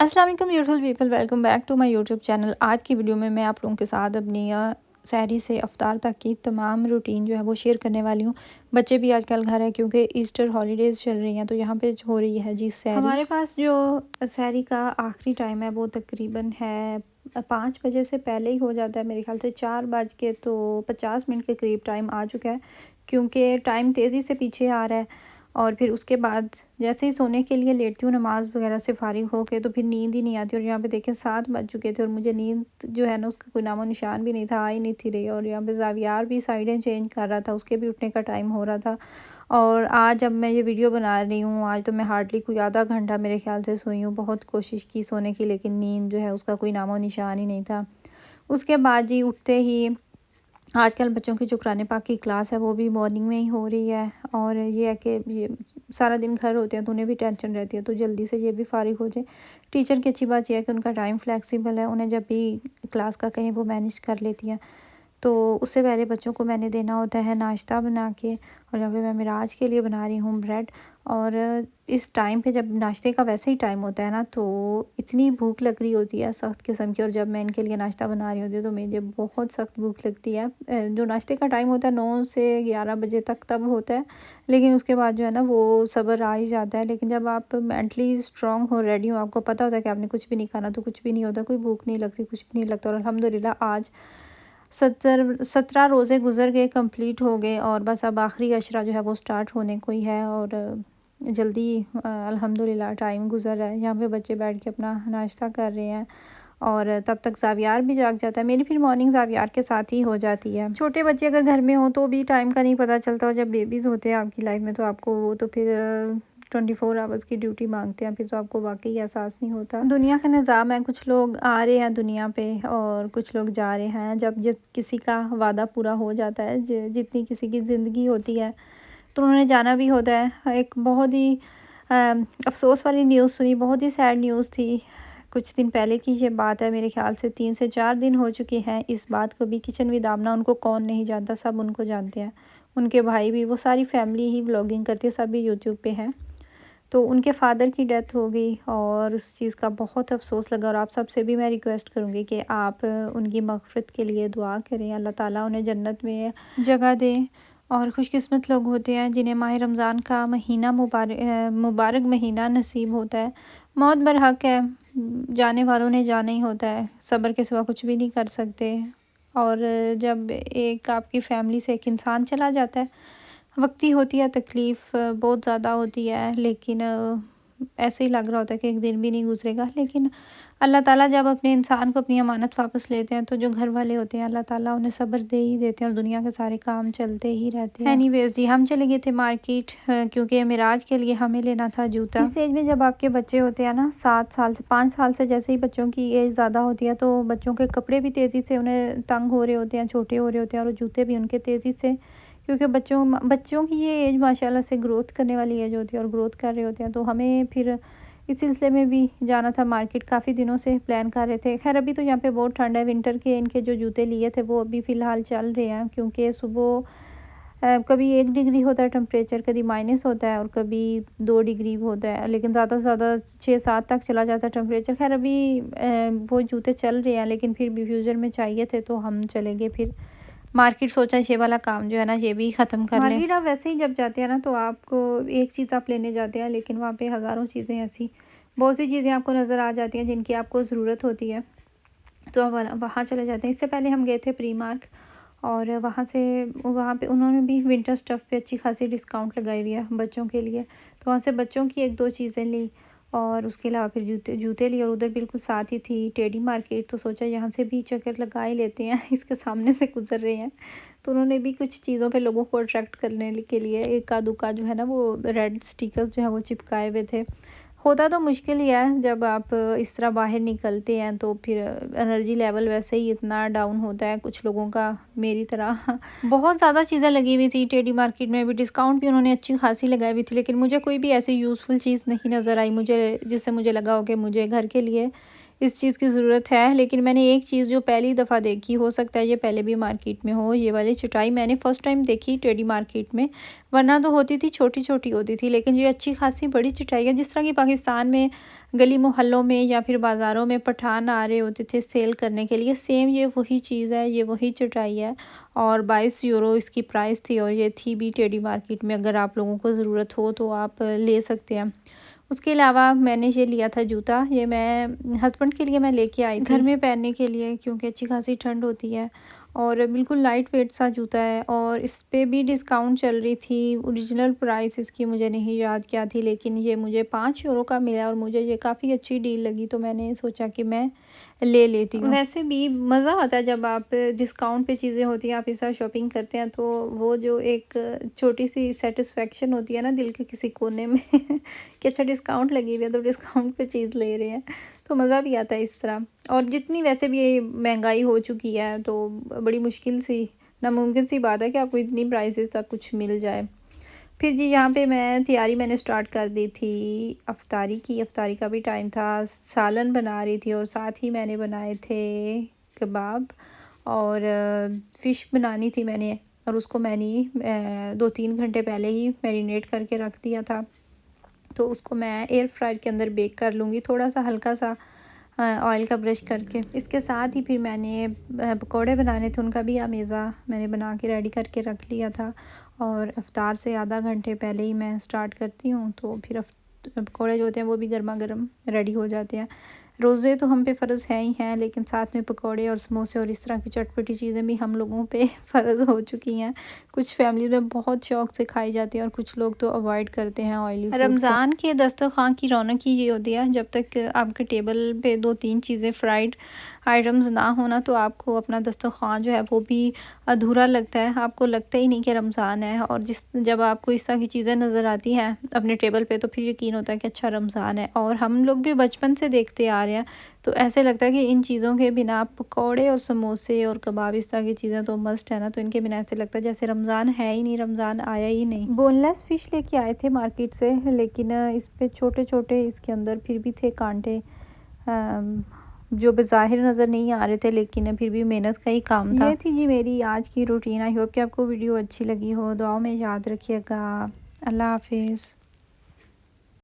अस्सलाम वालेकुम beautiful people, welcome back to my YouTube channel. आज की वीडियो में मैं आप लोगों के साथ अपनी सहरी से अफ्तार तक की तमाम रूटीन जो है वो शेयर करने वाली हूँ। बच्चे भी आजकल घर है क्योंकि ईस्टर हॉलीडेज़ चल रही हैं, तो यहाँ पे हो रही है जी सहरी। हमारे पास जो सहरी का आखिरी टाइम है वो तकरीबन है 5 बजे से पहले ही हो जाता है। मेरे ख्याल से 4:50 के करीब टाइम आ चुका है, क्योंकि टाइम तेज़ी से पीछे आ रहा है। और फिर उसके बाद जैसे ही सोने के लिए लेटती हूँ नमाज़ वगैरह से फ़ारिग होके, तो फिर नींद ही नहीं आती। और यहाँ पे देखें 7 बज चुके थे और मुझे नींद जो है ना उसका कोई नामो निशान भी नहीं था, आ ही नहीं थी रही। और यहाँ पे ज़ावियार भी साइडें चेंज कर रहा था, उसके भी उठने का टाइम हो रहा था। और आज जब मैं ये वीडियो बना रही हूँ, आज तो मैं हार्डली कोई आधा घंटा मेरे ख्याल से सोई हूँ। बहुत कोशिश की सोने की, लेकिन नींद जो है उसका कोई नामो निशान ही नहीं था। उसके बाद जी उठते ही आजकल बच्चों की जो कुरान पाक की क्लास है वो भी मॉर्निंग में ही हो रही है। और ये है कि ये सारा दिन घर होते हैं तो उन्हें भी टेंशन रहती है, तो जल्दी से ये भी फ़ारिग हो जाए। टीचर की अच्छी बात यह है कि उनका टाइम फ्लेक्सिबल है, उन्हें जब भी क्लास का कहें वो मैनेज कर लेती हैं। तो उससे पहले बच्चों को मैंने देना होता है नाश्ता बना के। और यहाँ पे मैं मिराज के लिए बना रही हूँ ब्रेड। और इस टाइम पे जब नाश्ते का वैसे ही टाइम होता है ना, तो इतनी भूख लग रही होती है सख्त किस्म की। और जब मैं इनके लिए नाश्ता बना रही होती हूँ तो मुझे बहुत सख्त भूख लगती है। जो नाश्ते का टाइम होता है 9 से 11 बजे तक तब होता है, लेकिन उसके बाद जो है ना वो सब्र आ ही जाता है। लेकिन जब आप मेंटली स्ट्रांग हो, रेडी हो, आपको पता होता है कि आपने कुछ भी नहीं खाना, तो कुछ भी नहीं होता, कोई भूख नहीं लगती, कुछ भी नहीं लगता। और अल्हम्दुलिल्लाह आज 17 रोज़े गुज़र गए, कंप्लीट हो गए। और बस अब आखिरी अशरा जो है वो स्टार्ट होने को ही है। और जल्दी अल्हम्दुलिल्लाह टाइम गुज़र रहा है। यहाँ पे बच्चे बैठ के अपना नाश्ता कर रहे हैं और तब तक ज़ावियार भी जाग जाता है। मेरी फिर मॉर्निंग ज़ावियार के साथ ही हो जाती है। छोटे बच्चे अगर घर में हो तो भी टाइम का नहीं पता चलता, और जब बेबीज़ होते हैं आपकी लाइफ में तो आपको वो तो फिर 24 आवर्स की ड्यूटी मांगते हैं, फिर तो आपको वाकई एहसास नहीं होता। दुनिया का निज़ाम है, कुछ लोग आ रहे हैं दुनिया पे और कुछ लोग जा रहे हैं। जब जिस किसी का वादा पूरा हो जाता है, जितनी किसी की ज़िंदगी होती है, तो उन्होंने जाना भी होता है। एक बहुत ही अफसोस वाली न्यूज़ सुनी, बहुत ही सैड न्यूज़ थी। कुछ दिन पहले की ये बात है, मेरे ख्याल से 3 से 4 दिन हो चुके हैं इस बात को भी। किचन विद आमना, उनको कौन नहीं जानता, सब उनको जानते हैं। उनके भाई भी, वो सारी फैमिली ही व्लॉगिंग करती है, सब भी यूट्यूब पे हैं। तो उनके फादर की डेथ हो गई और उस चीज़ का बहुत अफसोस लगा। और आप सबसे भी मैं रिक्वेस्ट करूँगी कि आप उनकी मग़फ़िरत के लिए दुआ करें, अल्लाह ताला उन्हें जन्नत में जगह दे। और खुशकिस्मत लोग होते हैं जिन्हें माह रमज़ान का महीना मुबारक महीना नसीब होता है। मौत बरहक है, जाने वालों ने जाना ही होता है, सब्र के सिवा कुछ भी नहीं कर सकते। और जब एक आपकी फ़ैमिली से एक इंसान चला जाता है, वक़्ती होती है तकलीफ़, बहुत ज़्यादा होती है, लेकिन ऐसे ही लग रहा होता है कि एक दिन भी नहीं गुज़रेगा। लेकिन अल्लाह ताला जब अपने इंसान को अपनी अमानत वापस लेते हैं, तो जो घर वाले होते हैं अल्लाह ताला उन्हें सब्र दे ही देते हैं और दुनिया के सारे काम चलते ही रहते हैं। एनीवेज़ जी, हम चले गए थे मार्केट, क्योंकि मिराज के लिए हमें लेना था जूता। इस एज में जब आपके बच्चे होते हैं ना, 7 साल से 5 साल से जैसे ही बच्चों की एज ज़्यादा होती है, तो बच्चों के कपड़े भी तेज़ी से उन्हें तंग हो रहे होते हैं, छोटे हो रहे होते हैं, और जूते भी उनके तेज़ी से, क्योंकि बच्चों की ये एज माशाल्लाह से ग्रोथ करने वाली एज होती है और ग्रोथ कर रहे होते हैं। तो हमें फिर इस सिलसिले में भी जाना था मार्केट, काफ़ी दिनों से प्लान कर रहे थे। खैर अभी तो यहाँ पे बहुत ठंड है, विंटर के इनके जो जूते लिए थे वो अभी फ़िलहाल चल रहे हैं, क्योंकि सुबह कभी 1 डिग्री होता है टेम्परेचर, कभी माइनस होता है और कभी 2 डिग्री होता है, लेकिन ज़्यादा से ज़्यादा 6-7 तक चला जाता है टेम्परेचर। खैर अभी वो जूते चल रहे हैं, लेकिन फिर भी फ्यूचर में चाहिए थे तो हम चले गए फिर मार्केट। सोचा ये वाला काम जो है ना ये भी ख़त्म कर लें। मार्केट आप वैसे ही जब जाते हैं ना, तो आपको एक चीज़ आप लेने जाते हैं, लेकिन वहाँ पे हज़ारों चीज़ें ऐसी, बहुत सी चीज़ें आपको नज़र आ जाती हैं जिनकी आपको ज़रूरत होती है, तो आप वहाँ चले जाते हैं। इससे पहले हम गए थे प्री मार्क, और वहाँ पे उन्होंने भी विंटर स्टफ़ पे अच्छी खासी डिस्काउंट लगाई हुई है बच्चों के लिए, तो वहाँ से बच्चों की 1-2 चीज़ें ली। और उसके अलावा फिर जूते लिए, और उधर बिल्कुल साथ ही थी टेडी मार्केट, तो सोचा यहाँ से भी चक्कर लगा ही लेते हैं इसके सामने से गुजर रहे हैं। तो उन्होंने भी कुछ चीज़ों पे लोगों को अट्रैक्ट करने के लिए इक्का दुक्का जो है ना वो रेड स्टिकर्स जो है वो चिपकाए हुए थे। होता तो मुश्किल ही है जब आप इस तरह बाहर निकलते हैं, तो फिर एनर्जी लेवल वैसे ही इतना डाउन होता है कुछ लोगों का, मेरी तरह बहुत ज़्यादा चीज़ें लगी हुई थी टेडी मार्केट में भी, डिस्काउंट भी उन्होंने अच्छी खासी लगाई हुई थी, लेकिन मुझे कोई भी ऐसी यूज़फुल चीज़ नहीं नज़र आई मुझे, जिससे मुझे लगा हो कि मुझे घर के लिए इस चीज़ की ज़रूरत है। लेकिन मैंने एक चीज़ जो पहली दफ़ा देखी, हो सकता है ये पहले भी मार्केट में हो, ये वाली चटाई मैंने फ़र्स्ट टाइम देखी टेडी मार्केट में। वरना तो होती थी, छोटी-छोटी होती थी, लेकिन ये अच्छी खासी बड़ी चटाई है। जिस तरह की पाकिस्तान में गली मोहल्लों में या फिर बाज़ारों में पठान आ रहे होते थे सेल करने के लिए, सेम ये वही चीज़ है, ये वही चटाई है। और 22 यूरो इसकी प्राइस थी और ये थी भी टेडी मार्केट में। अगर आप लोगों को ज़रूरत हो तो आप ले सकते हैं। उसके अलावा मैंने ये लिया था जूता, ये मैं हस्बैंड के लिए मैं लेके आई थी घर में पहनने के लिए, क्योंकि अच्छी खासी ठंड होती है और बिल्कुल लाइट वेट सा जूता है। और इस पे भी डिस्काउंट चल रही थी। ओरिजिनल प्राइस इसकी मुझे नहीं याद क्या थी, लेकिन ये मुझे 5 यूरो का मिला और मुझे ये काफ़ी अच्छी डील लगी, तो मैंने सोचा कि मैं ले लेती हूँ। वैसे भी मज़ा आता है जब आप डिस्काउंट पे चीज़ें होती हैं, आप इस तरह शॉपिंग करते हैं, तो वो जो एक छोटी सी सेटिस्फेक्शन होती है ना दिल के किसी कोने में कि अच्छा डिस्काउंट लगी हुई है तो डिस्काउंट पे चीज़ ले रहे हैं, तो मज़ा भी आता है इस तरह। और जितनी वैसे भी ये महंगाई हो चुकी है, तो बड़ी मुश्किल सी, नामुमकिन सी बात है कि आपको इतनी प्राइसेस तक कुछ मिल जाए। फिर जी यहाँ पे मैंने स्टार्ट कर दी थी अफ्तारी की। अफ्तारी का भी टाइम था, सालन बना रही थी और साथ ही मैंने बनाए थे कबाब और फ़िश बनानी थी मैंने, और उसको मैंने 2-3 घंटे पहले ही मैरिनेट करके रख दिया था। तो उसको मैं एयर फ्रायर के अंदर बेक कर लूँगी, थोड़ा सा हल्का सा ऑयल का ब्रश करके। इसके साथ ही फिर मैंने पकौड़े बनाने थे, उनका भी अमेज़ा मैंने बना के रेडी करके रख लिया था। और इफ्तार से आधा घंटे पहले ही मैं स्टार्ट करती हूँ, तो फिर पकौड़े जो होते हैं वो भी गर्मा गर्म रेडी हो जाते हैं। रोज़े तो हम पे फ़र्ज़ हैं ही हैं, लेकिन साथ में पकौड़े और समोसे और इस तरह की चटपटी चीज़ें भी हम लोगों पे फ़र्ज़ हो चुकी हैं। कुछ फैमिली में बहुत शौक़ से खाई जाती हैं और कुछ लोग तो अवॉइड करते हैं ऑयली फूड को। रमज़ान के दस्तरख़्वान की रौनक ही ये होती है, जब तक आपके टेबल पे 2-3 चीज़ें फ्राइड आइटम्स ना होना, तो आपको अपना दस्तरख़्वान जो है वो भी अधूरा लगता है। आपको लगता ही नहीं कि रमज़ान है, और जब आपको इस तरह की चीज़ें नज़र आती हैं अपने टेबल पे, तो फिर यकीन होता है कि अच्छा रमज़ान है। और हम लोग भी बचपन से देखते आ रहे हैं, तो ऐसे लगता है कि इन चीज़ों के बिना पकौड़े और समोसे और कबाब इस तरह की चीज़ें तो मस्ट है ना, तो इनके बिना ऐसे लगता है जैसे रमज़ान है ही नहीं, रमज़ान आया ही नहीं। बोनलेस फ़िश लेके आए थे मार्केट से, लेकिन इस पे छोटे-छोटे इसके अंदर फिर भी थे कांटे, जो बज़ाहिर नज़र नहीं आ रहे थे, लेकिन फिर भी मेहनत का ही काम था। ये थी जी मेरी आज की रूटीन। आई होप कि आपको वीडियो अच्छी लगी हो। दुआओं में याद रखिएगा। अल्लाह हाफ़िज़।